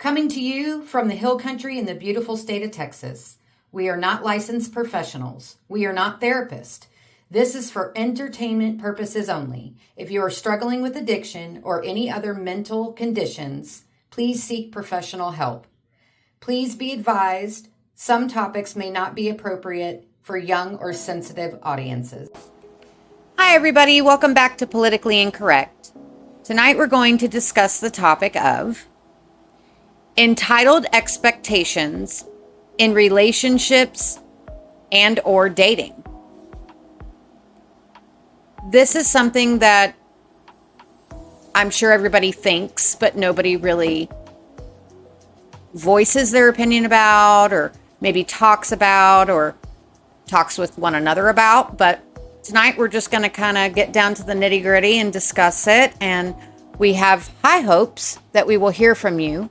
Coming to you from the Hill Country in the beautiful state of Texas. We are not licensed professionals. We are not therapists. This is for entertainment purposes only. If you are struggling with addiction or any other mental conditions, please seek professional help. Please be advised, some topics may not be appropriate for young or sensitive audiences. Hi, everybody. Welcome back to Politically Incorrect. Tonight, we're going to discuss the topic of entitled expectations in relationships and or dating. This is something that I'm sure everybody thinks, but nobody really voices their opinion about, or maybe talks about, or talks with one another about. But tonight we're just going to kind of get down to the nitty gritty and discuss it. And we have high hopes that we will hear from you.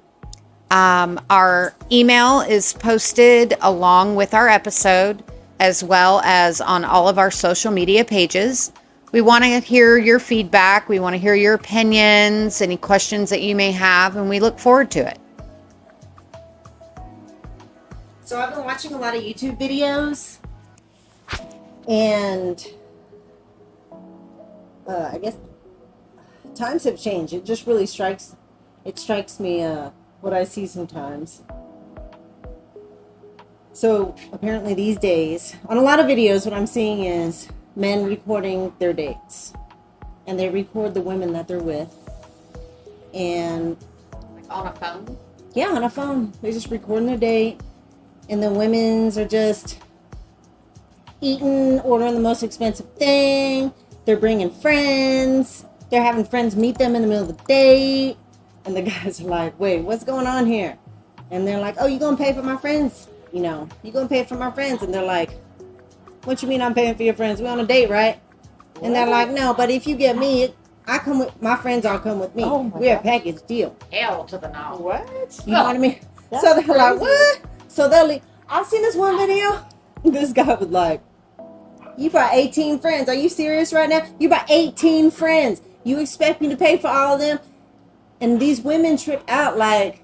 Our email is posted along with our episode, as well as on all of our social media pages. We want to hear your feedback. We want to hear your opinions, any questions that you may have, and we look forward to it. So I've been watching a lot of YouTube videos, and I guess times have changed. It just really strikes me what I see sometimes. So apparently these days, on a lot of videos, what I'm seeing is men recording their dates, and they record the women that they're with, and Like on a phone? yeah, on a phone. They're just recording their date, and the women's are just eating, ordering the most expensive thing. They're bringing friends. They're having friends meet them in the middle of the date. And the guys are like, wait, what's going on here? And they're like, oh, you gonna pay for my friends? You know, you gonna pay for my friends? And they're like, what you mean I'm paying for your friends? We on a date, right? And they're like, no, but if you get me, I come with my friends. All come with me. We're a package deal. Hell to the no. What? You know what I mean? That's So they're crazy. like, what? So they'll leave. I've seen this one video. This guy was like, you brought 18 friends. Are you serious right now? You brought 18 friends. You expect me to pay for all of them? And these women trip out like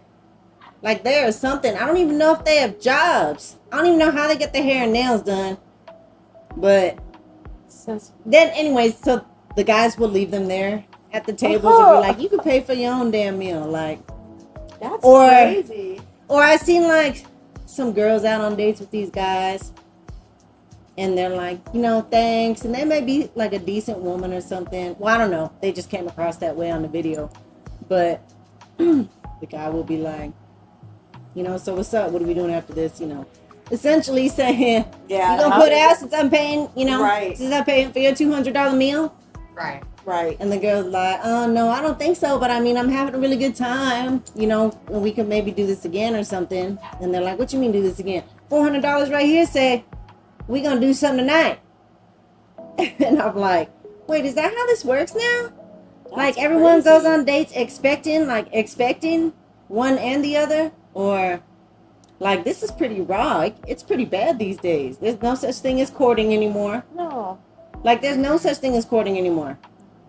there is something. I don't even know if they have jobs. I don't even know how they get their hair and nails done. But then anyways, so the guys will leave them there at the tables and be like, you can pay for your own damn meal. Like, That's Or- crazy. or I seen like some girls out on dates with these guys, and they're like, you know, thanks. And they may be like a decent woman or something. Well, I don't know. They just came across that way on the video. But the guy will be like, you know, so what's up? What are we doing after this? You know, essentially saying, Yeah. you gonna put out since I'm paying, you know, Right. since I'm paying for your $200 meal? Right. Right. And the girl's like, oh, no, I don't think so. But I mean, I'm having a really good time. You know, and we could maybe do this again or something. And they're like, what you mean do this again? $400 right here say, we gonna do something tonight. And I'm like, wait, is that how this works now? Like everyone goes on dates expecting one and the other? Or like, this is pretty raw. It's pretty bad these days. There's no such thing as courting anymore. No. Like, there's no such thing as courting anymore.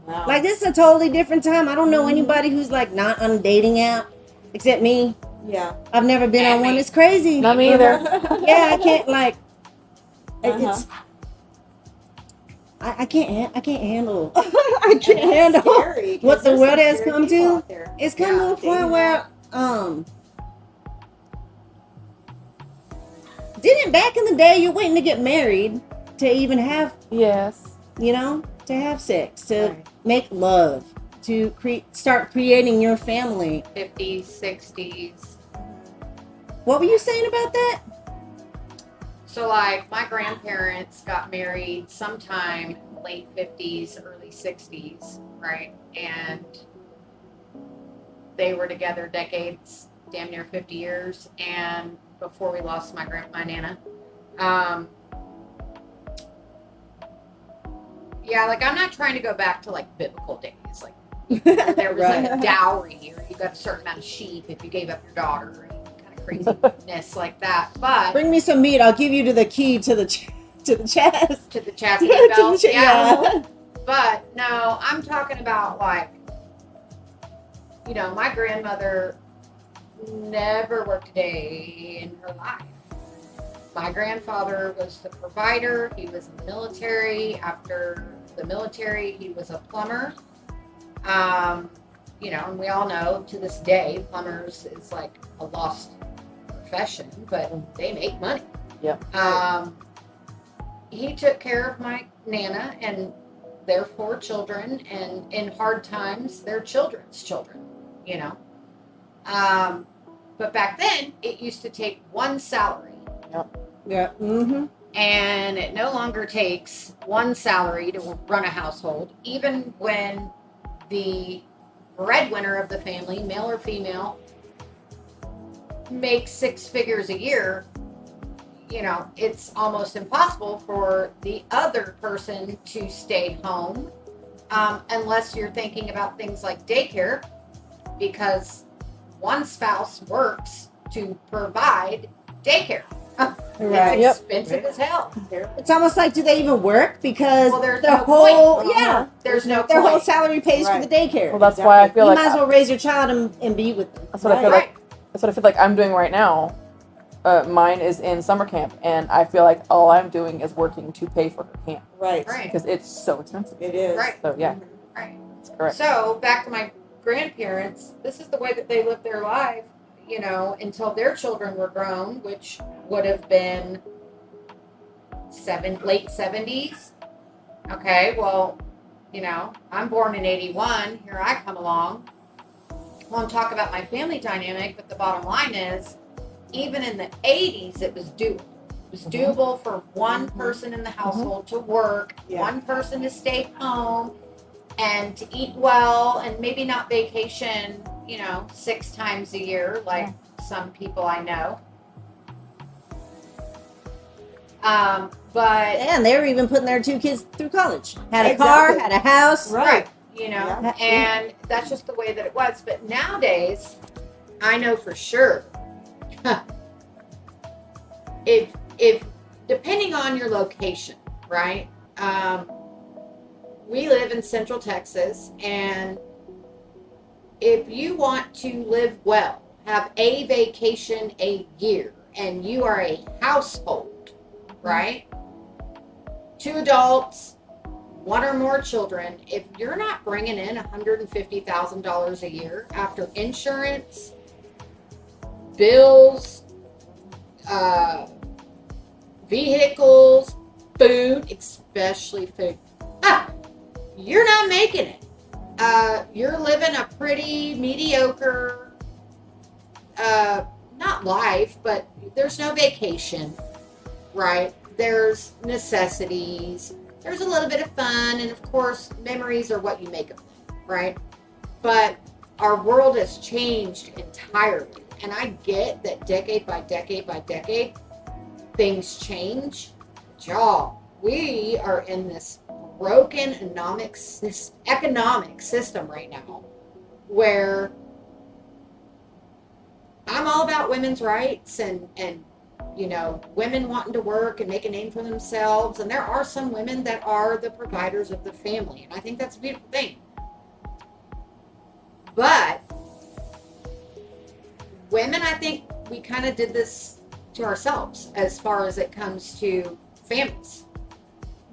No. Like, this is a totally different time. I don't know anybody who's like not on a dating app except me. Yeah. I've never been on And one. me. It's crazy. Not me either. Yeah, I can't like. Uh-huh. It's. I can't handle. I can't handle scary, 'cause what the there's world some has scary come people to. out there. It's come to a dating point where didn't back in the day you're waiting to get married to even have, Yes. you know, to have sex, to Right. make love, to start creating your family. 50s, 60s. What were you saying about that? So, like, my grandparents got married sometime late 50s, early 60s, right? And they were together decades, damn near 50 years, and before we lost my nana. Yeah, like, I'm not trying to go back to, like, biblical days. Like, there was, like, a dowry, or you got a certain amount of sheep if you gave up your daughter, or any kind of craziness like that. But Bring me some meat. I'll give you the key to the to the chest. to the chastity belt, yeah. Yeah. But no, I'm talking about, like, you know, my grandmother never worked a day in her life. My grandfather was the provider. He was in the military. After the military, he was a plumber. And we all know to this day, plumbers is like a lost profession, but they make money. Yep. He took care of my Nana and their 4 children, and in hard times, their children's children, But back then, it used to take 1 salary. Yeah. Mm-hmm. And it no longer takes 1 salary to run a household, even when the breadwinner of the family, male or female, makes 6 figures a year. It's almost impossible for the other person to stay home unless you're thinking about things like daycare, because one spouse works to provide daycare. Right. It's expensive as hell. It's almost like, do they even work? Because there's their no whole point. their Their whole salary pays for the daycare. Well, that's why I feel you like might as well raise your child and be with them. that's what I feel like. That's what I feel like I'm doing right now. Mine is in summer camp, and I feel like all I'm doing is working to pay for her camp. Right. Because it's so expensive. It is. Right. So yeah. Right. That's correct. So back to my grandparents, this is the way that they lived their life, until their children were grown, which would have been late 70s. Okay, well, I'm born in 81. Here I come along. Won't talk about my family dynamic, but the bottom line is, even in the 80s, it was doable. It was doable for one person in the household to work, one person to stay home, and to eat well, and maybe not vacation, 6 times a year, like some people I know. And they were even putting their 2 kids through college. Had a car, had a house. Right. And that's just the way that it was. But nowadays, I know for sure, if depending on your location, right? We live in Central Texas, and if you want to live well, have a vacation a year, and you are a household, right? 2 adults, 1 or more children, if you're not bringing in $150,000 a year after insurance, bills, vehicles, food, especially food, you're not making it. You're living a pretty mediocre, not life, but there's no vacation, right? There's necessities. There's a little bit of fun, and of course, memories are what you make of them, right? But our world has changed entirely, and I get that decade by decade by decade, things change. But y'all, we are in this broken economic system right now, where I'm all about women's rights and women wanting to work and make a name for themselves. And there are some women that are the providers of the family. And I think that's a beautiful thing. But women, I think we kind of did this to ourselves as far as it comes to families.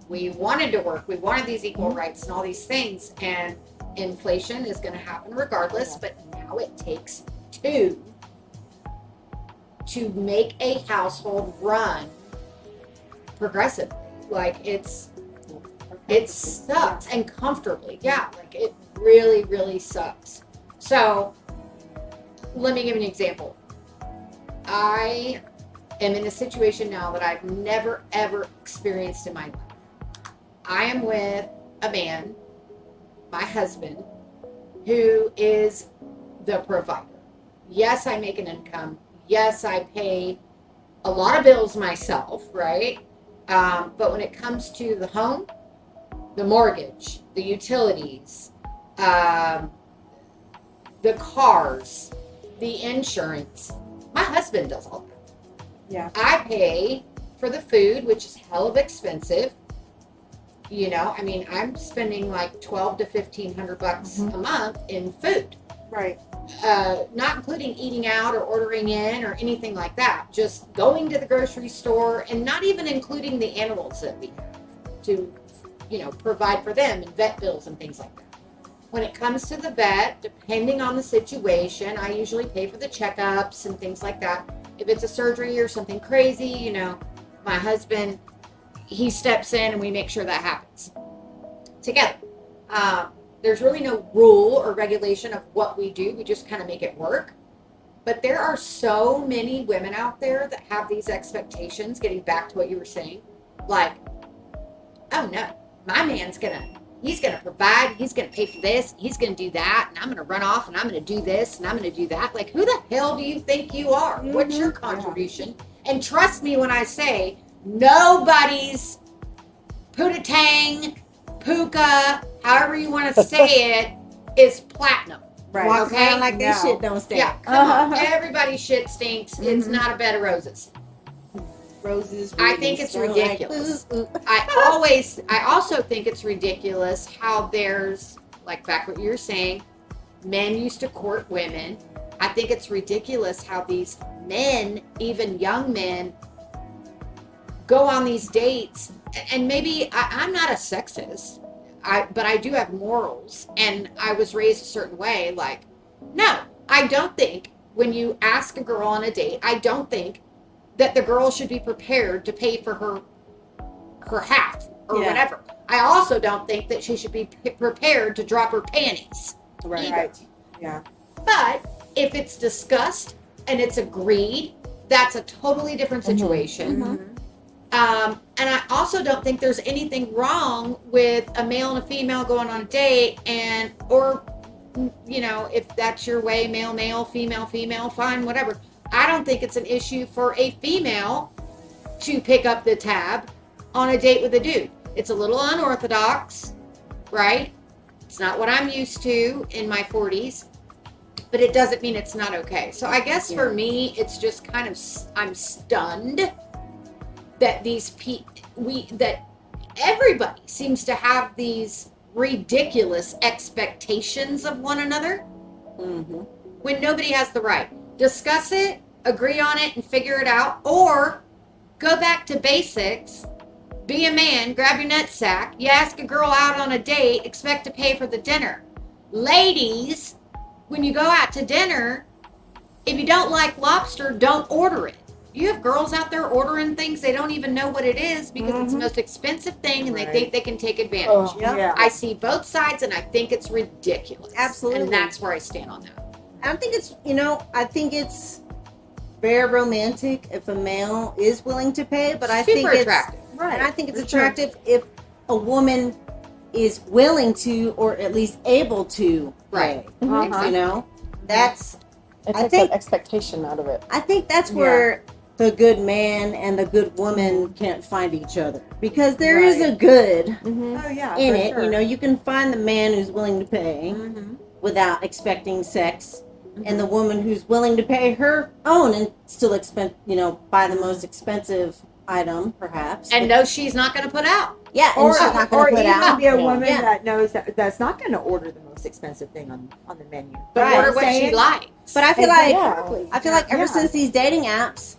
We wanted to work. We wanted these equal rights and all these things. And inflation is going to happen regardless. But now it takes 2 to make a household run progressively. Like it sucks, and comfortably. Yeah, like it really, really sucks. So let me give you an example. I am in a situation now that I've never, ever experienced in my life. I am with a man, my husband, who is the provider. Yes, I make an income. Yes, I pay a lot of bills myself, right? But when it comes to the home, the mortgage, the utilities, the cars, the insurance, my husband does all that. Yeah. I pay for the food, which is hell of expensive. I'm spending like $1,200 to $1,500 a month in food. Right. not including eating out or ordering in or anything like that. Just going to the grocery store, and not even including the animals that we have to, provide for them and vet bills and things like that. When it comes to the vet, depending on the situation, I usually pay for the checkups and things like that. If it's a surgery or something crazy, my husband, he steps in and we make sure that happens together. There's really no rule or regulation of what we do. We just kind of make it work. But there are so many women out there that have these expectations, getting back to what you were saying. Like, oh no, my man's he's going to provide, he's going to pay for this, he's going to do that, and I'm going to run off and I'm going to do this and I'm going to do that. Like, who the hell do you think you are? Mm-hmm. What's your contribution? And trust me when I say nobody's Pootatang, Puka, however you want to say it, is platinum. Right. Okay? Like that shit don't stink. Yeah, come on. Everybody's shit stinks. Mm-hmm. It's not a bed of roses. Roses. I think it's ridiculous. I also think it's ridiculous how there's, like back what you were saying, men used to court women. I think it's ridiculous how these men, even young men, go on these dates. And maybe I'm not a sexist, but I do have morals, and I was raised a certain way. Like, no, I don't think when you ask a girl on a date, I don't think that the girl should be prepared to pay for her half or whatever. I also don't think that she should be prepared to drop her panties. Right. Either. Yeah. But if it's discussed and it's agreed, that's a totally different situation. Mm-hmm. And I also don't think there's anything wrong with a male and a female going on a date, or if that's your way, male, female, fine, whatever. I don't think it's an issue for a female to pick up the tab on a date with a dude. It's a little unorthodox, right? It's not what I'm used to in my 40s, but it doesn't mean it's not okay. So I guess for me, it's just kind of, I'm stunned that that everybody seems to have these ridiculous expectations of one another when nobody has the right. Discuss it, agree on it, and figure it out, or go back to basics. Be a man, grab your nutsack. You ask a girl out on a date, expect to pay for the dinner. Ladies, when you go out to dinner, if you don't like lobster, don't order it. You have girls out there ordering things they don't even know what it is because it's the most expensive thing, and they think they can take advantage. Oh, yeah. I see both sides, and I think it's ridiculous. Absolutely. And that's where I stand on that. I think it's very romantic if a male is willing to pay, but I think it's attractive. Right. And I think it's attractive if a woman is willing to, or at least able to pay. Right. That's it takes that expectation out of it. I think that's where the good man and the good woman can't find each other, because there is a good in it. Sure. You can find the man who's willing to pay without expecting sex. And the woman who's willing to pay her own and still buy the most expensive item, perhaps. And know she's not going to put out. Yeah, and she's not going to put out. Be a woman that knows that's not going to order the most expensive thing on the menu. But order what she likes. But I feel like ever since these dating apps,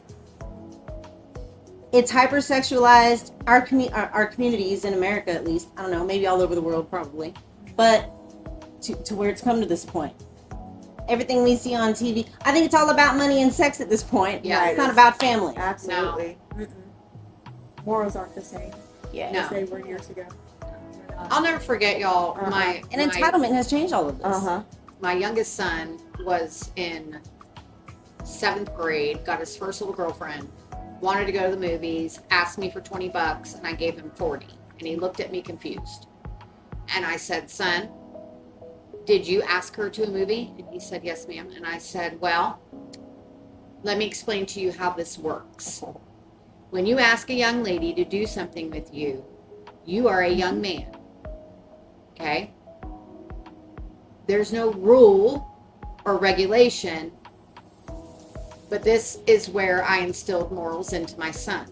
it's hypersexualized our communities in America, at least. I don't know, maybe all over the world, probably. But to where it's come to this point. Everything we see on TV, I think it's all about money and sex at this point. Yeah, it's not about family. Absolutely. No. Morals aren't the same as they were years ago. I'll never forget, y'all. Entitlement has changed all of this. My youngest son was in 7th grade, got his first little girlfriend, wanted to go to the movies, asked me for $20, and I gave him 40. And he looked at me confused. And I said, son, did you ask her to a movie? And he said, yes, ma'am. And I said, well, let me explain to you how this works. When you ask a young lady to do something with you, you are a young man. Okay? There's no rule or regulation, but this is where I instilled morals into my son.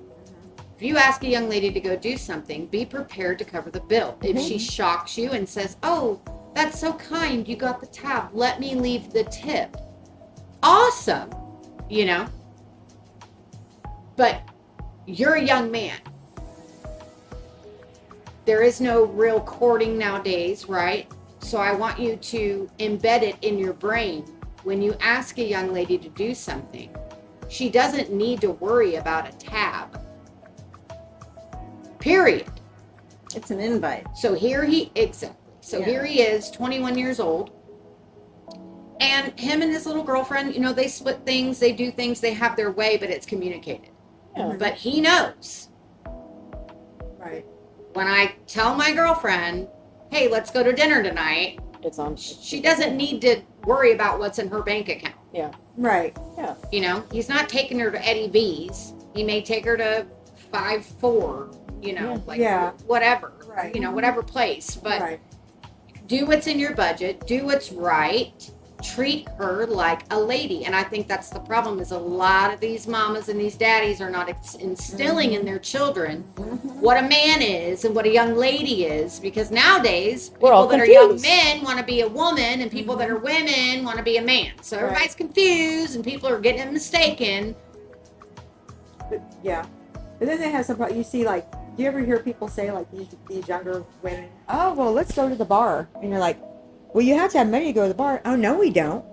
If you ask a young lady to go do something, be prepared to cover the bill. If she shocks you and says, oh, That's so kind. You got the tab. Let me leave the tip. Awesome. You know? But you're a young man. There is no real courting nowadays, right? So I want you to embed it in your brain. When you ask a young lady to do something, she doesn't need to worry about a tab. Period. It's an invite. So here he is, 21 years old. And him and his little girlfriend, you know, they split things, they do things, they have their way, but it's communicated. Yeah. But he knows. Right. When I tell my girlfriend, hey, let's go to dinner tonight, It's on. she doesn't need to worry about what's in her bank account. Yeah. Right. Yeah. You know, he's not taking her to Eddie V's. He may take her to 5-4, you know, like whatever, Right. you know, whatever place. But Right. do what's in your budget, do what's right, treat her like a lady. And I think that's the problem, is a lot of these mamas and these daddies are not instilling in their children what a man is and what a young lady is, because nowadays We're all people that are young confused. men want to be a woman and people that are women want to be a man. So everybody's confused and people are getting it mistaken. But, yeah. But then they have some. You see, like, do you ever hear people say, like, these younger women, "Oh, well, let's go to the bar," and you're like, "Well, you have to have money to go to the bar." "Oh, no, we don't.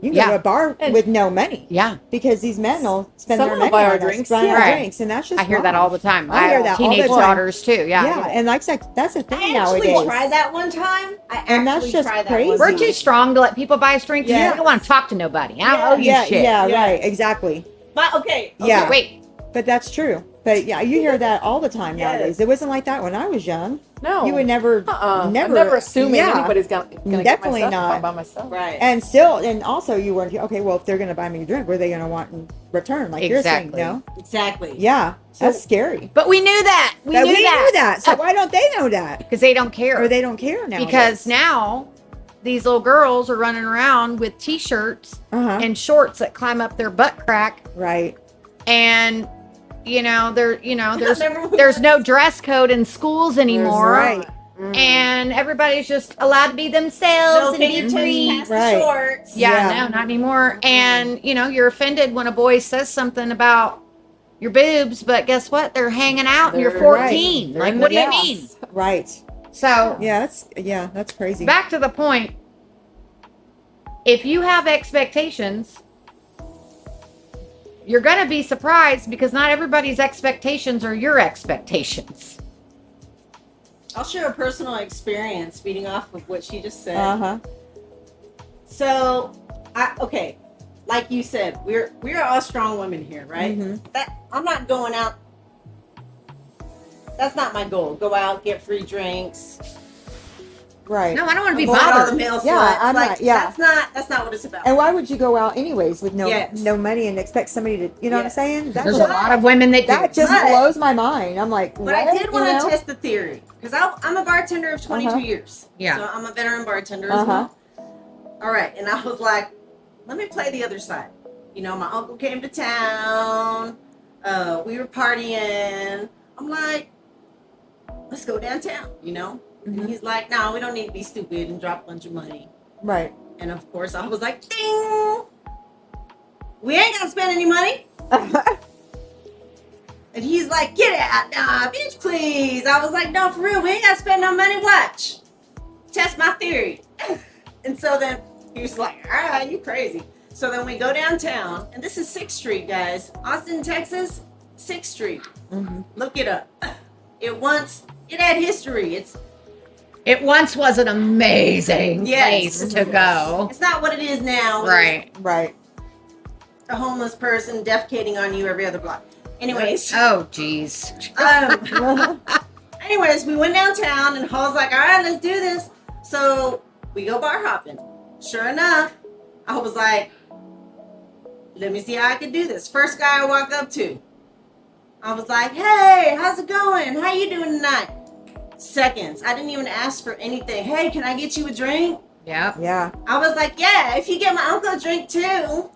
You can go to a bar And- with no money." Yeah. Because these men will spend Some their will money buy our on us, drinks, buy our yeah. drinks, and that's just I hear that wrong. all the time. I hear have that all the teenage time. daughters too. Yeah, and like that's the thing I actually nowadays. tried that one time. And that's just crazy. We're too strong to let people buy us drinks. Yeah. I don't want to talk to nobody. I don't owe you Yeah, shit. yeah, Yeah. right, exactly. But okay. Yeah. Wait. But that's true. But yeah, you hear that all the time Yes. nowadays. It wasn't like that when I was young. No. You would never, I'm never, never assuming yeah. anybody's gonna Definitely get my stuff not. if I'm by myself. Right. And still, and also you weren't okay. Well, if they're going to buy me a drink, what are they going to want in return? Like you're saying, Exactly. no. Exactly. Yeah, that's scary. But we knew that. We But knew that. So why don't they know that? Because they don't care. Or they don't care now? Because now these little girls are running around with t-shirts Uh-huh. and shorts that climb up their butt crack, Right. and there's Remember when- there's no dress code in schools anymore, Right. and everybody's just allowed to be themselves No and be fingertips free. past Right. the shorts. Yeah, Yeah. no, not anymore. And you're offended when a boy says something about your boobs, but guess what? They're hanging out and you're They're 14. They're Like, in what the do you mess. mean? Right. So Yeah, that's crazy. back to the point. If you have expectations, you're going to be surprised, because not everybody's expectations are your expectations. I'll share a personal experience feeding off of what she just said. Uh-huh. So, okay, like you said, we're all strong women here, right? Mhm. That I'm not going out. That's not my goal. Go out, get free drinks. Right. No, I don't want to be avoid all the bothered. male Yeah, sluts. I'm Like, not- yeah. That's not what it's about. And why would you go out anyways with no Yes. no money and expect somebody to, you know what I'm Yes. saying? There's a lot of women that That do. just But- blows my mind. I'm like, But what? I did want You to know? test the theory, because I'm a bartender of 22 Uh-huh. years. Yeah. So I'm a veteran bartender as Uh-huh. well. All right, and I was like, let me play the other side. My uncle came to town. We were partying. I'm like, let's go downtown, Mhm. And he's like, no, we don't need to be stupid and drop a bunch of money. Right. And of course, I was like, ding! We ain't gonna spend any money. And he's like, get out, nah, bitch, please. I was like, no, for real, we ain't gotta spend no money. Watch. Test my theory. And so then he was like, all right, you crazy. So then we go downtown, and this is 6th Street, guys. Austin, Texas, 6th Street. Mhm. Look it up. It had history. It once was an amazing Yes. place to go. It's not what it is now. Right. Right. A homeless person defecating on you every other block. Anyways. Oh, geez. Anyways, we went downtown, and Hall's like, all right, let's do this. So we go bar hopping. Sure enough, I was like, let me see how I can do this. First guy I walked up to, I was like, hey, how's it going? How you doing tonight? Seconds. I didn't even ask for anything. Hey, can I get you a drink? Yep. Yeah. I was like, yeah, if you get my uncle a drink too.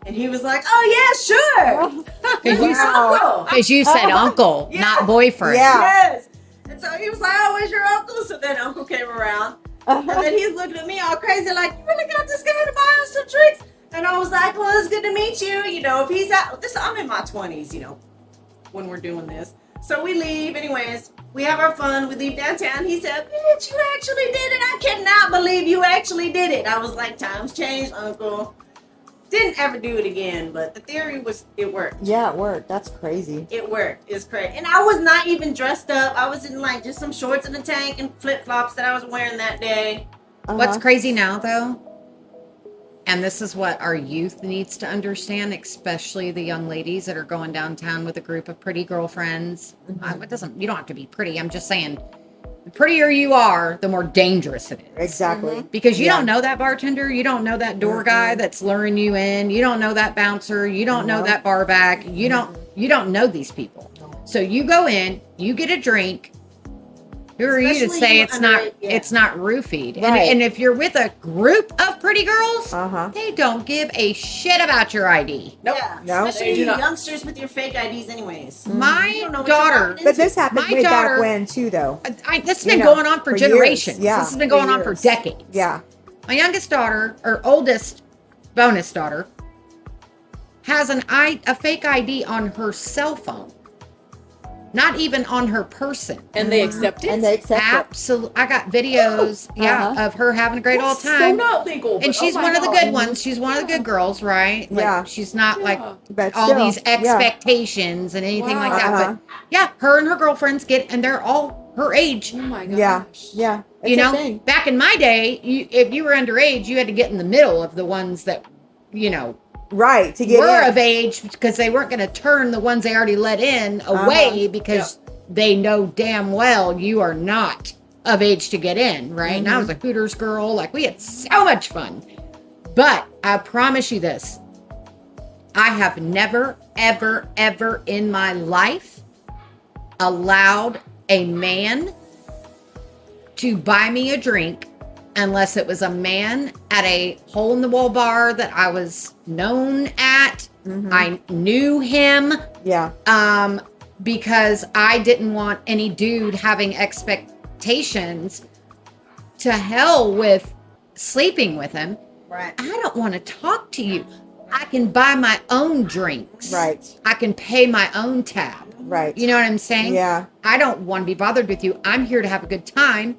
And he was like, oh yeah, sure. Wow. Because you said uncle, Yeah. not boyfriend. Yeah. Yes. And so he was like, oh, where's your uncle? So then uncle came around. And then he's looking at me all crazy, like, you really got this guy to buy us some drinks? And I was like, well, it's good to meet you. You know, if he's out, I'm in my 20s, you know, when we're doing this. So we leave. Anyways, we have our fun. We leave downtown. He said, bitch, you actually did it. I cannot believe you actually did it. I was like, times change, uncle. Didn't ever do it again, but the theory was it worked. Yeah, it worked. That's crazy. It worked. It's crazy. And I was not even dressed up. I was in like just some shorts and a tank and flip-flops that I was wearing that day. What's crazy now, though, and this is what our youth needs to understand, especially the young ladies that are going downtown with a group of pretty girlfriends. You don't have to be pretty. I'm just saying, the prettier you are, the more dangerous it is. Exactly. Because you don't know that bartender, you don't know that door guy that's luring you in, you don't know that bouncer, you don't know that bar back, you don't know these people. So you go in, you get a drink. Who are you to Especially say you it's not roofied? Right. And if you're with a group of pretty girls, Uh-huh. they don't give a shit about your ID. Nope. Yeah, No, especially they do you not. youngsters with your fake IDs anyways. My You don't know what you're daughter, walking But this happened My way daughter- back when too, though. this has been You know, going on for for generations. years. Yeah, This has been for going on for years. decades. Yeah. My youngest daughter, or oldest bonus daughter, has a fake ID on her cell phone. Not even on her person. And they accept it. And they accept it. Absolutely. I got videos, of her having a great old That's time. so not legal. And but she's oh my one of the God. good ones. She's one of the good girls, right? Like, Yeah. she's not like But all still, these expectations and anything like that. Uh-huh. But yeah, her and her girlfriends and they're all her age. Oh my gosh. Yeah. Yeah. It's You a know, thing. back in my day, if you were underage, you had to get in the middle of the ones that, Right. To get were in. of age, because they weren't going to turn the ones they already let in away because they know damn well you are not of age to get in, right? And I was a Hooters girl. Like, we had so much fun. But I promise you this. I have never, ever, ever in my life allowed a man to buy me a drink unless it was a man at a hole-in-the-wall bar that I was known at. I knew him. Yeah. Because I didn't want any dude having expectations. To hell with sleeping with him. Right. I don't want to talk to you. I can buy my own drinks. Right. I can pay my own tab. Right. You know what I'm saying? Yeah. I don't want to be bothered with you. I'm here to have a good time.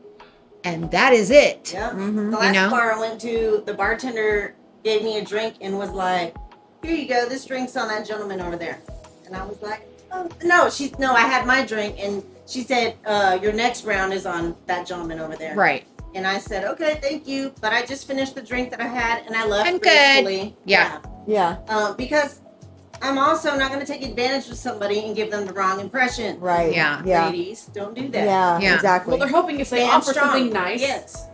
And that is it. Yeah. Mhm. The last know? bar I went to, the bartender gave me a drink and was like, here you go, this drink's on that gentleman over there. And I was like, oh, no, I had my drink and she said, your next round is on that gentleman over there. Right. And I said, okay, thank you. But I just finished the drink that I had and I left I'm good. gracefully. Yeah. Yeah. Because I'm also not going to take advantage of somebody and give them the wrong impression. Right. Yeah. Yeah. Ladies, don't do that. Yeah. Yeah. Exactly. Well, they're hoping if they Stand offer strong. something nice, Yes.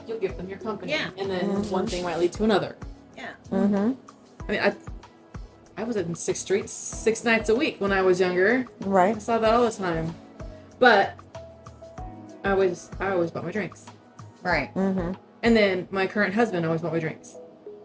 you'll give them your company. Yeah. And then one thing might lead to another. Yeah. Mm-hmm. I mean, I was in 6th Street 6 nights a week when I was younger. I Right. saw that all the time. But I always bought my drinks. Right. Mm-hmm. And then my current husband always bought my drinks.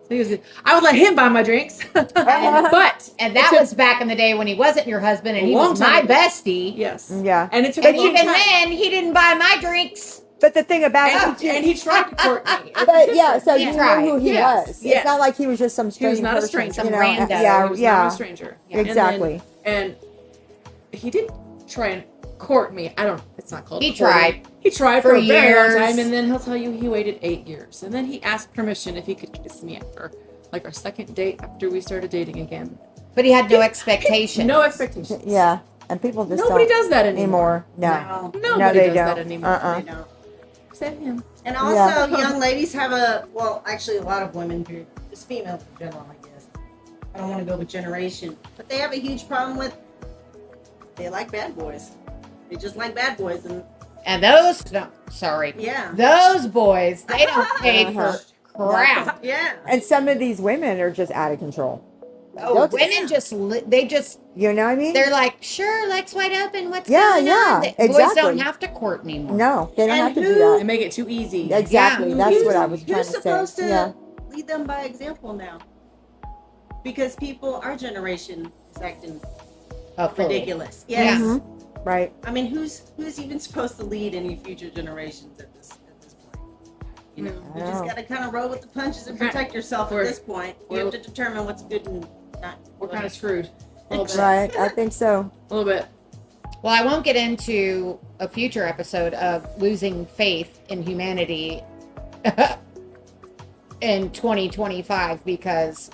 So I would let him buy my drinks. but And that was back in the day when he wasn't your husband and he Long was time my ago. bestie. yes. Yeah. And it took And a long even time. then, he didn't buy my drinks. But the thing about it, And he tried to court me. but yeah, so Yeah. you know who he Yes. was. Yes. It's not like he was just some He strange was not a person, stranger. Some you know? rando. Yeah, He was yeah. not a stranger. Yeah. Exactly. And he did try and court me. It's not called He courting. tried. He tried For for a very long years. time, and then he'll tell you he waited 8 years. And then he asked permission if he could kiss me after, like, our second date after we started dating again. But he had no expectation. No expectations. Yeah. And people just Nobody don't does that anymore. anymore. No. Nobody they does that don't. anymore. Uh-uh. They don't. Except him. And also, Yeah. young ladies have actually a lot of women who, just females in general, I guess. I don't want to go with generation, but they have a huge problem with, they like bad boys. They just like bad boys. And Yeah. yeah. Those boys, they don't pay Uh-huh. for crap. Yeah. And some of these women are just out of control. Oh, They'll women You know what I mean? they're like, sure, legs wide open, what's Yeah, going yeah, on? Boys exactly. don't have to court anymore. No, they don't And have to do who- They that. make it too easy. Exactly. Yeah. That's Who's- what I was trying Who's to supposed say. to Yeah. lead them by example now? Because our generation is acting Oh, fully. ridiculous. Yes. Mhm. Right. I mean, who's even supposed to lead any future generations at this point? You know, I you just know. got to kind of roll with the punches and Okay. protect yourself at We're- this point. You have to determine what's good and not. We're kind of screwed. A little bit. Right. I think so. A little bit. Well, I won't get into a future episode of losing faith in humanity in 2025 because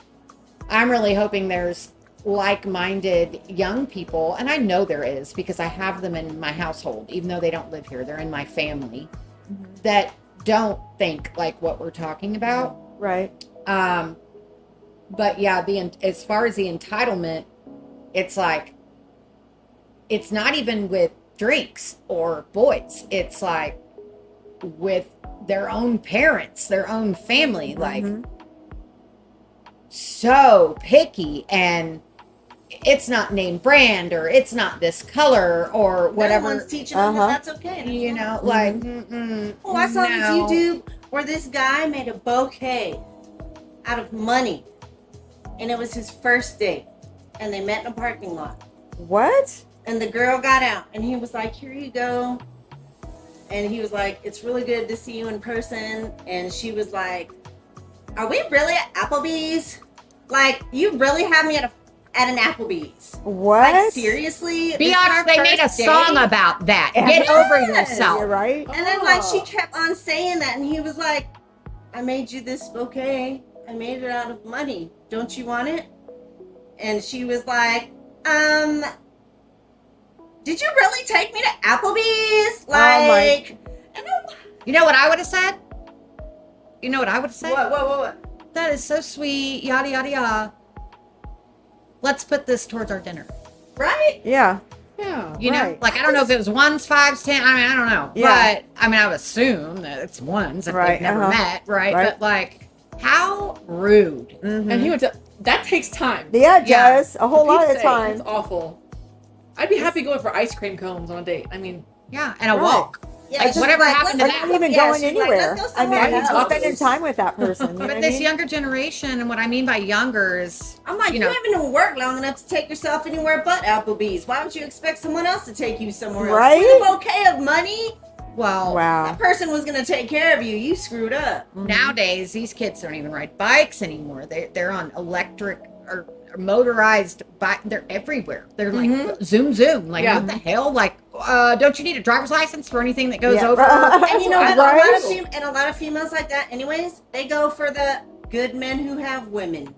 I'm really hoping there's like-minded young people, and I know there is because I have them in my household, even though they don't live here. They're in my family that don't think like what we're talking about. Right. But yeah, as far as the entitlement, it's like, it's not even with drinks or boys. It's like with their own parents, their own family, like so picky, and it's not name brand or it's not this color or whatever. No one's teaching them that that's okay. That's You fine. know, like, Oh, I saw no. this YouTube where this guy made a bouquet out of money, and it was his first date, and they met in a parking lot. What? And the girl got out, and he was like, "Here you go." And he was like, "It's really good to see you in person." And she was like, "Are we really at Applebee's? Like, you really have me at an Applebee's? What? Like, seriously?" This is Biatch, our they made a first date?" song about that. Yeah. Get over You're yourself. right. And then, like, she kept on saying that, and he was like, "I made you this bouquet. I made it out of money. Don't you want it?" And she was like, "Did you really take me to Applebee's?" Like, and I'm, You know what I would have said? You know what I would have said? what? That is so sweet. Yada, yada, yada. Let's put this towards our dinner. Right? Yeah. Yeah. You know, Right. like, I don't know if it was ones, fives, 10. I mean, I don't know. Yeah. But, I mean, I would assume that it's ones if Right, they've never uh-huh. met, right? Right. But, like, how rude. Mhm. And he went to. That takes time. Yeah, it Yeah. does. A whole For lot of Pete's the sake, time. It's awful. I'd be happy going for ice cream cones on a date. I mean, Yeah, and a Right. walk. Yeah, Like, just whatever happened to let's- that? Or not even yeah, going she's like, anywhere. "Let's go I mean, somewhere I'm else." spending time with that person. You know But what this I mean? younger generation, and what I mean by younger is, I'm like, you you, know, haven't even worked long enough to take yourself anywhere but Applebee's. Why would you expect someone else to take you somewhere else? Right? With a bouquet of money, well, Wow. that person was going to take care of you. You screwed up. nowadays these kids don't even ride bikes anymore. They're on electric or motorized bike. They're everywhere. They're like zoom zoom. Like, Yeah. what the hell? Like, don't you need a driver's license for anything that goes Yeah. over? And you know what? Right? A lot of females like that, anyways, they go for the good men who have women.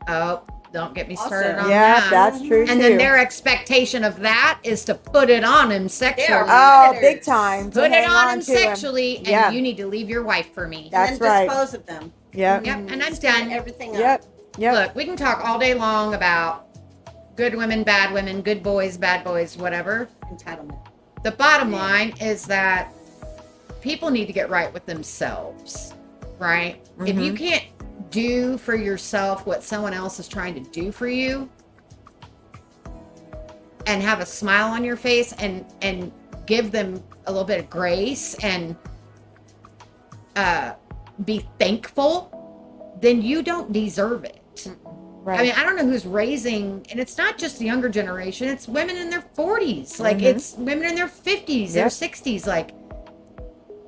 Oh, don't get me Also- started on Yeah, that. that's true And too. then their expectation of that is to put it on him sexually. Oh, predators. big time. To Put it hang on him to 'em. sexually, and Yeah. you need to leave your wife for me. That's and then right. dispose of them. Yep. Yep, and I'm Spin done. everything up. Yep. Yep. Look, we can talk all day long about good women, good boys, bad boys, whatever. Entitlement. The bottom line is that people need to get right with themselves, right? If you can't do for yourself what someone else is trying to do for you and have a smile on your face and give them a little bit of grace and be thankful, then you don't deserve it. Right. I mean, I don't know who's raising, and it's not just the younger generation, it's women in their 40s. Like, it's women in their 50s, their Yep. 60s. Like,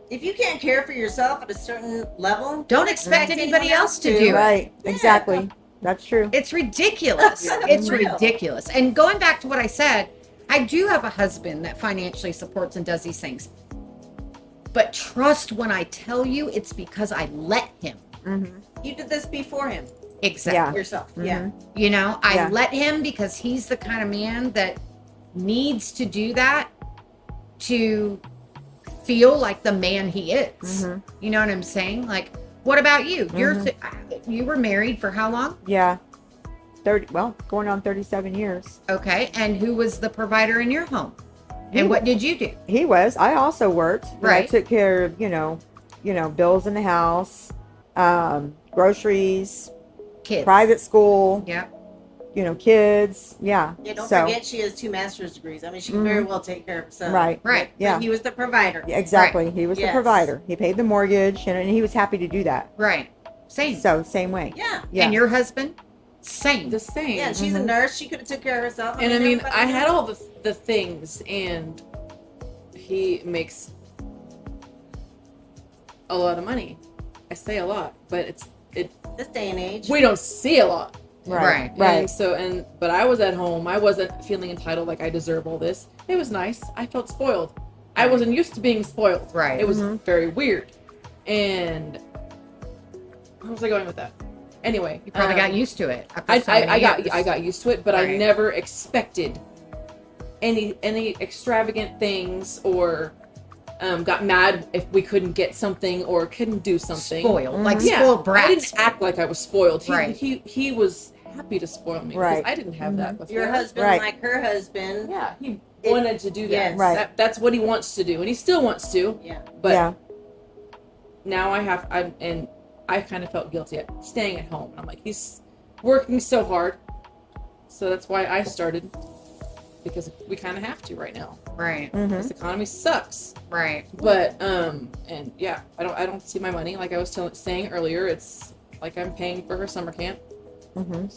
If you can't care for yourself at a certain level, don't expect anybody else to do it. Right. Yeah. Exactly. That's true. It's ridiculous. Yeah. It's Real. ridiculous. And going back to what I said, I do have a husband that financially supports and does these things. But trust when I tell you, it's because I let him. you did this before him. Exactly. Yeah. Yourself. Yeah. You know, I Yeah. let him because he's the kind of man that needs to do that to feel like the man he is. You know what I'm saying? Like, what about you? You were married for how long? Yeah. 30, well, going on 37 years. Okay. And who was the provider in your home? And what did you do? He was. I also worked. You know, I Right. took care of, bills in the house, groceries, Kids. private school, Yeah. kids. Yeah. Yeah, don't So, forget she has 2 master's degrees. I mean, she can very well take care of herself. Right. Right. But Yeah. he was the provider. Yeah, exactly. He was Yes. the provider. He paid the mortgage, and he was happy to do that. Right. Same. So, same way. Yeah. Yeah. And your husband? Same. the same. Yeah, and she's a nurse. She could have took care of herself. And I mean, everybody I did. had all the things, and he makes a lot of money. I say a lot, but This day and age. we don't see a lot. Right. And but I was at home. I wasn't feeling entitled like I deserve all this. It was nice. I felt spoiled. I wasn't used to being spoiled. Right. It was very weird. And where was I going with that? Anyway, You probably got used to it. After I so many years. got used to it, but I Right. never expected any extravagant things or got mad if we couldn't get something or couldn't do something. Spoiled, like Yeah, spoiled brats. I didn't act like I was spoiled. Right. He was happy to spoil me because Right. I didn't have that before. Your husband, Right. like her husband. Yeah, he wanted to do that. Yes. Right. That's what he wants to do, and he still wants to. Yeah. But now I kind of felt guilty at staying at home. And I'm like, he's working so hard, so that's why I started, because we kind of have to right now. Right. This economy sucks. Right. But and yeah, I don't see my money, like I was saying earlier. It's like I'm paying for her summer camp.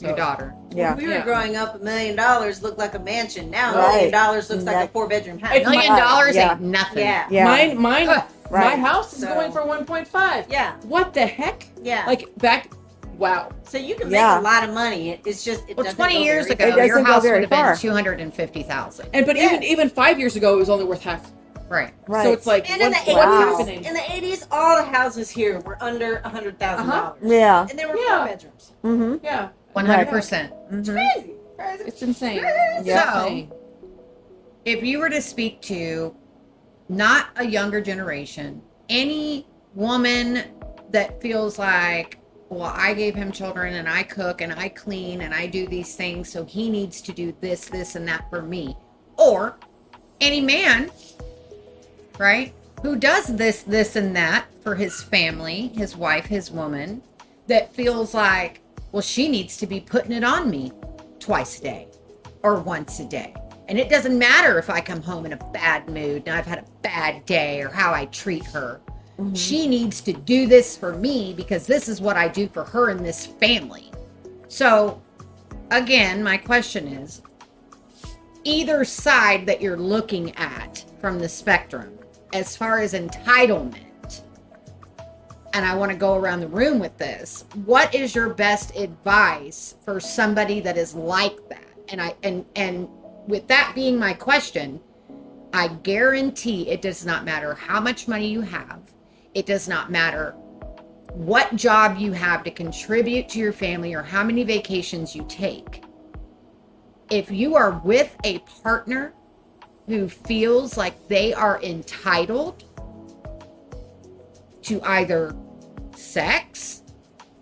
Your daughter. Yeah. When we were Yeah. growing up, $1 million looked like a mansion. Now Right. $1 million looks like a 4-bedroom house. It's $1 million Yeah. ain't nothing. Yeah. Yeah. Mine my Right. house is So- going for 1.5. Yeah. What the heck? Yeah. Like back, wow. So you can Yeah. make a lot of money. It's just it Well, doesn't 20 go years very ago, It far. doesn't your go house very would have been far. 250,000. And but even 5 years ago, it was only worth half. Right. Right. So it's like, And in the what's 80s, happening? in the 80s, all the houses here were under $100,000. Yeah. And they were Yeah. 4 bedrooms. Mm-hmm. Yeah, 100%. Crazy. it's insane. Yeah. So, Insane. if you were to speak to not a younger generation, any woman that feels like, well, I gave him children and I cook and I clean and I do these things, so he needs to do this, this, and that for me. Or any man, right, who does this, this, and that for his family, his wife, his woman, that feels like, well, she needs to be putting it on me twice a day or once a day. And it doesn't matter if I come home in a bad mood and I've had a bad day or how I treat her. She needs to do this for me because this is what I do for her and this family. So, again, my question is, either side that you're looking at from the spectrum, as far as entitlement, and I want to go around the room with this, what is your best advice for somebody that is like that? And with that being my question, I guarantee it does not matter how much money you have. It does not matter what job you have to contribute to your family or how many vacations you take. If you are with a partner who feels like they are entitled to either sex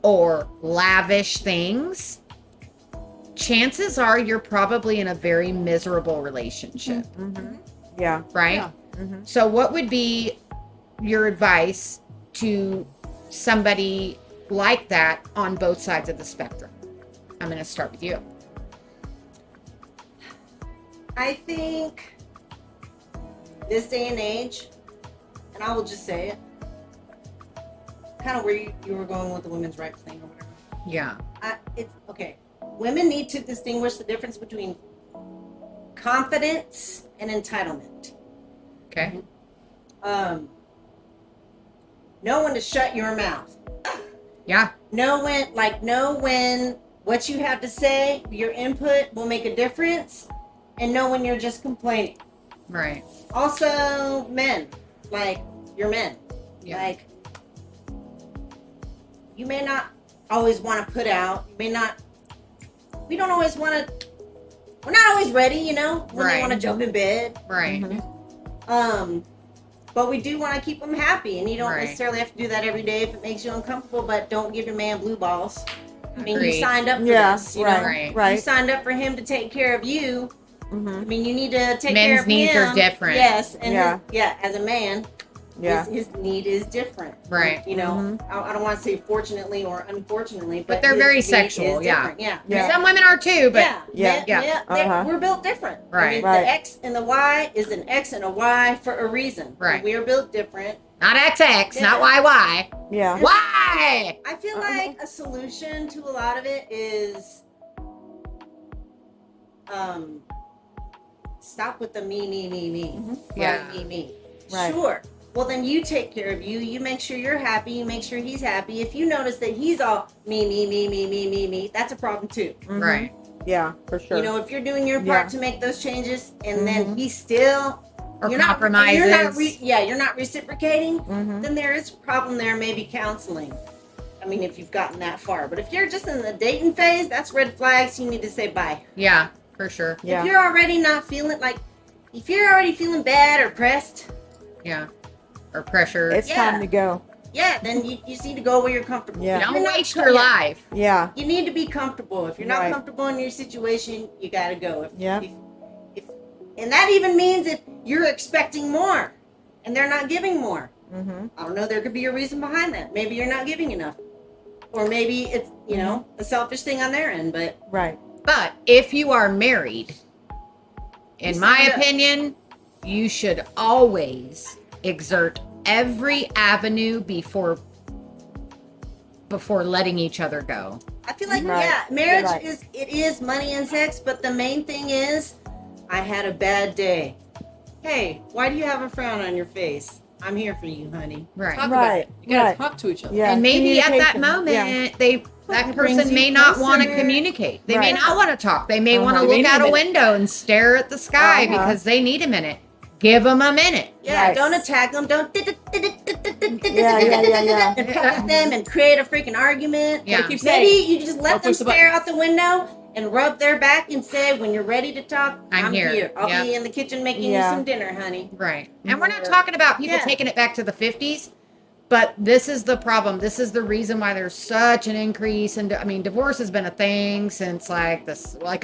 or lavish things, chances are you're probably in a very miserable relationship, Yeah. right? Yeah. So what would be your advice to somebody like that on both sides of the spectrum? I'm going to start with you. I think this day and age, and I will just say it, kind of where you were going with the women's rights thing or whatever. Yeah. It's okay. Women need to distinguish the difference between confidence and entitlement. Okay. Know when to shut your mouth. Yeah. Know when what you have to say, your input will make a difference, and know when you're just complaining. Right. Also, men, like you're men, Yeah. like you may not always want to put out. We don't always want to. We're not always ready, when Right. they want to jump in bed. Right. But we do want to keep them happy, and you don't Right. necessarily have to do that every day if it makes you uncomfortable. But don't give your man blue balls. I mean, Agreed. you signed up for Yeah. this. Right. You Right. signed up for him to take care of you. I mean, you need to take Men's care of needs him. are different. Yes, and Yeah. as a man, Yeah. his need is different. Right. I don't want to say fortunately or unfortunately, But they're his very need sexual, is yeah. different. Yeah. Yeah. Some women are too, but Yeah. We're built different. Right. I mean, Right. the X and the Y is an X and a Y for a reason. Right. We are built different. not XX, not Yeah. YY. Yeah. Why? I feel like a solution to a lot of it is stop with the me. Yeah. Me. Right. Sure. well, then you take care of you. You make sure you're happy. You make sure he's happy. If you notice that he's all me, that's a problem too. Right. Yeah, for sure. You know, if you're doing your part to make those changes, and then he's still Or you're compromises. you're not reciprocating, then there is a problem there. Maybe counseling. I mean, if you've gotten that far, but if you're just in the dating phase, that's red flags. You need to say bye. Yeah, for sure. Yeah. If you're already not feeling like, if you're already feeling bad or pressed, Yeah. Or pressure. It's time to go. yeah, then you just need to go where you're comfortable. Yeah. If Don't you're not waste co- your yeah, life. Yeah. You need to be comfortable. If you're not Right. comfortable in your situation, you gotta go. Yeah. If, and that even means if you're expecting more, and they're not giving more. Mm-hmm. I don't know. There could be a reason behind that. Maybe you're not giving enough, or maybe it's a selfish thing on their end. But Right. But if you are married, in You my signed up. opinion, you should always exert every avenue before letting each other go. I feel like Right. marriage Right. is money and sex, but the main thing is, I had a bad day. Hey, why do you have a frown on your face? I'm here for you, honey. Right. Talk about Right. it. You gotta Right. talk to each other. Yeah. And maybe at that Communication. moment, Yeah. that It brings person you may not want to closer. communicate. They may Right. not want to talk. They may want to Uh-huh. look They need out a a minute. window and stare at the sky Uh-huh. because they need a minute. Give them a minute. Yeah, Right. don't attack them. Don't Yeah. and pat them and create a freaking argument. Yeah. Keep Maybe saying. you just let Don't them push the stare buttons. out the window and rub their back and say, when you're ready to talk, I'm here. I'll Yep. be in the kitchen making Yeah. you some dinner, honey. Right. And we're not talking about people Yeah. taking it back to the 50s, but this is the problem. This is the reason why there's such an increase. And I mean, divorce has been a thing since like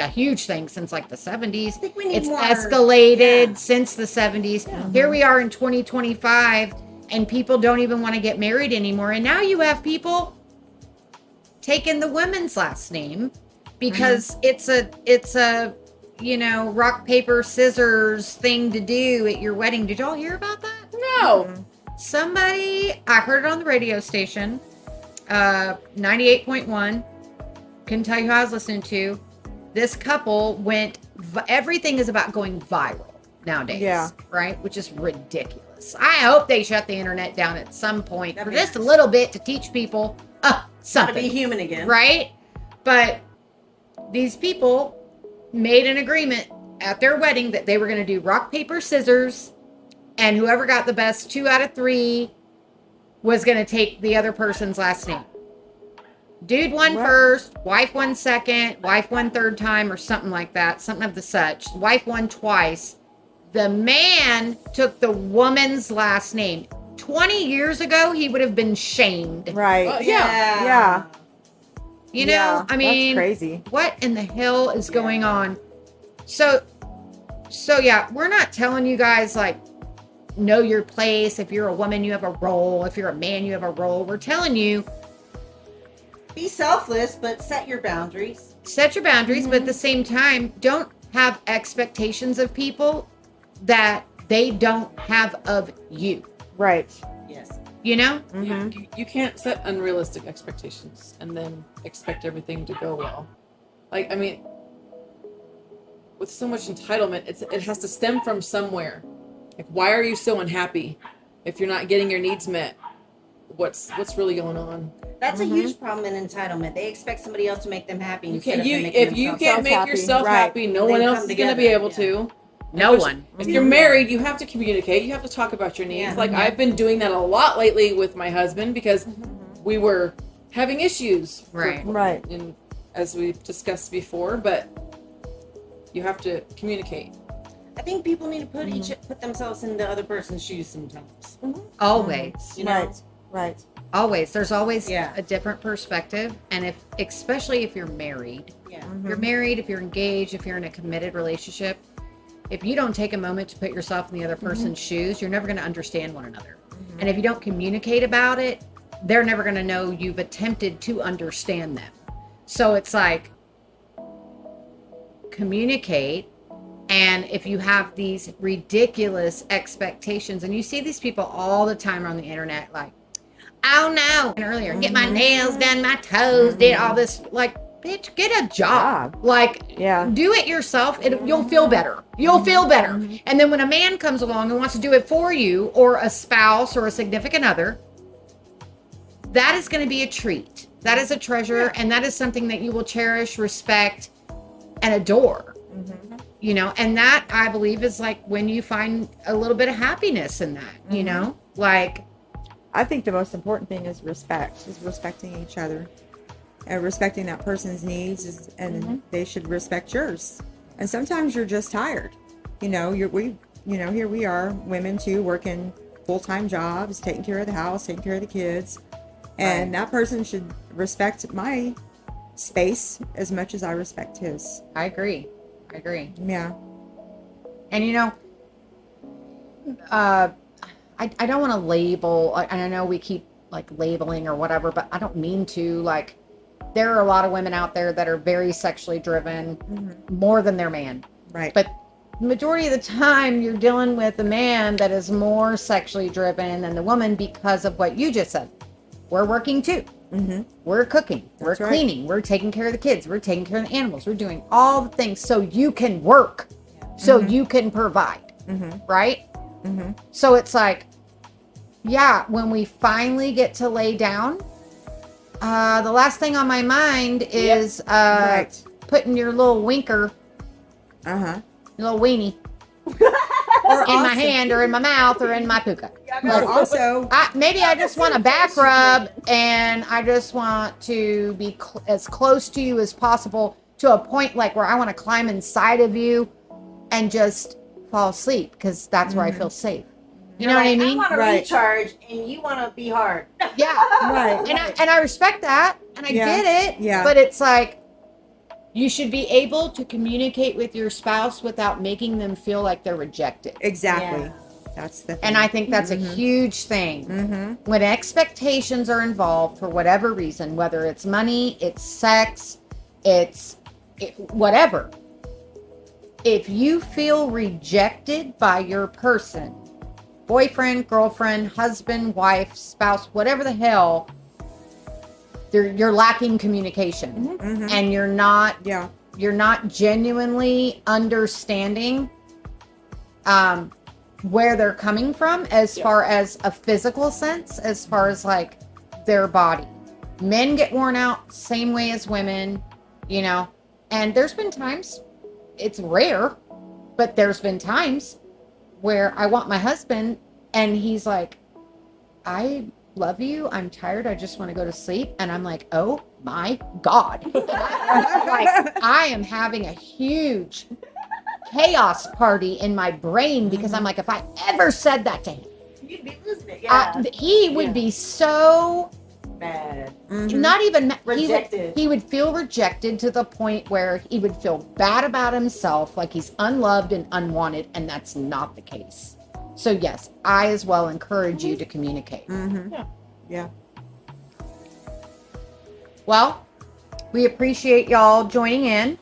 a huge thing since like the 70s. I think we need It's more. escalated Yeah. since the 70s. Here we are in 2025 and people don't even want to get married anymore. And now you have people taking the women's last name because it's a rock, paper, scissors thing to do at your wedding. Did y'all hear about that? No. Somebody, I heard it on the radio station, 98.1. Couldn't tell you who I was listening to. This couple went, everything is about going viral nowadays, Yeah. right? Which is ridiculous. I hope they shut the internet down at some point That'd for be just a nice. little bit to teach people Gotta something. be human again. Right? But these people made an agreement at their wedding that they were going to do rock, paper, scissors, and whoever got the best 2 out of 3 was going to take the other person's last name. Dude won What? first, wife won second, wife won third time, or something like that, something of the such. Wife won twice. The man took the woman's last name. 20 years ago, he would have been shamed. Right. Yeah. Yeah. You know, Yeah, I mean, that's crazy. what in the hell is going on? So yeah, we're not telling you guys like know your place. If you're a woman, you have a role. If you're a man, you have a role. We're telling you Be selfless, but set your boundaries. set your boundaries, but at the same time, don't have expectations of people that they don't have of you. Right. Yes. You know? Mm-hmm. You can't set unrealistic expectations and then expect everything to go well. Like, I mean, with so much entitlement, it has to stem from somewhere. Like, why are you so unhappy if you're not getting your needs met? What's really going on? That's Mhm. a huge problem in entitlement. They expect somebody else to make them happy. You instead can't. of them making If you themselves can't happy. make happy, yourself right. happy, no They one come else is going to be together, able yeah. to. No one. If you're married, you have to communicate. You have to talk about your needs. Yeah. Like I've been doing that a lot lately with my husband because we were having issues, Right. Right. and as we've discussed before. But you have to communicate. I think people need to put themselves in the other person's shoes sometimes. Always. You know? Right. Right. Always. There's always Yeah. a different perspective. And especially if you're married, Yeah. if you're married, if you're engaged, if you're in a committed relationship, if you don't take a moment to put yourself in the other person's shoes, you're never going to understand one another. And if you don't communicate about it, they're never going to know you've attempted to understand them. So it's like, communicate. And if you have these ridiculous expectations, and you see these people all the time on the internet, like, oh no, and earlier, get my nails done, my toes, did all this, like, bitch, get a job. Like, Yeah. do it yourself. You'll feel better. You'll feel better. And then when a man comes along and wants to do it for you, or a spouse or a significant other, that is going to be a treat. That is a treasure, and that is something that you will cherish, respect, and adore. You know, and that, I believe, is like when you find a little bit of happiness in that, you know? Like, I think the most important thing is respect, is respecting each other. And respecting that person's needs, and they should respect yours. And sometimes you're just tired. You know, here we are, women too, working full-time jobs, taking care of the house, taking care of the kids. And that person should respect my space as much as I respect his. I agree. Yeah. And you know, I don't want to label, and I know we keep like labeling or whatever, but I don't mean to. Like, there are a lot of women out there that are very sexually driven, more than their man. Right. But majority of the time, you're dealing with a man that is more sexually driven than the woman, because of what you just said. We're working too. We're cooking. We're cleaning. We're taking care of the kids. We're taking care of the animals. We're doing all the things so you can work, so you can provide. Right? So it's like, yeah, when we finally get to lay down, the last thing on my mind is putting your little winker, your little weenie, in my hand or in my mouth or in my puka. Or also, Maybe I just want a back rub, and I just want to be as close to you as possible, to a point like where I want to climb inside of you and just fall asleep, because that's where I feel safe. You know what I mean? I want to recharge, and you want to be hard. Yeah. And I respect that, and I get it. Yeah. But it's like, you should be able to communicate with your spouse without making them feel like they're rejected. exactly. Yeah. That's the thing. And I think that's a huge thing. When expectations are involved for whatever reason, whether it's money, it's sex, whatever. If you feel rejected by your person, boyfriend, girlfriend, husband, wife, spouse, whatever the hell, you're lacking communication, and you're not genuinely understanding where they're coming from, as far as a physical sense, as far as like their body. Men get worn out same way as women, you know. And there's been times, it's rare, but there's been times where I want my husband, and he's like, I love you, I'm tired, I just want to go to sleep. And I'm like, oh my God. Like, I am having a huge chaos party in my brain, because I'm like, if I ever said that to him, You'd be losing it. Yeah. he would be so Mad. not even Rejected. He would feel rejected to the point where he would feel bad about himself, like he's unloved and unwanted, and that's not the case. So yes, I as well encourage you to communicate. Yeah. Well, we appreciate y'all joining in.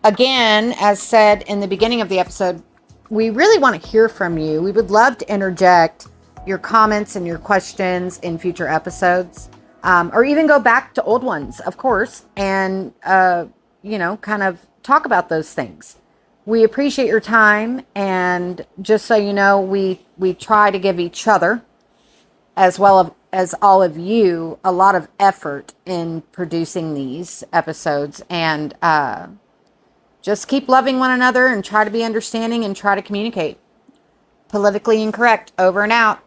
Again, as said in the beginning of the episode, we really want to hear from you. We would love to interject your comments and your questions in future episodes, or even go back to old ones, of course, and, kind of talk about those things. We appreciate your time, and just so you know, we try to give each other, as well as all of you, a lot of effort in producing these episodes, and just keep loving one another and try to be understanding and try to communicate. Politically incorrect, over and out.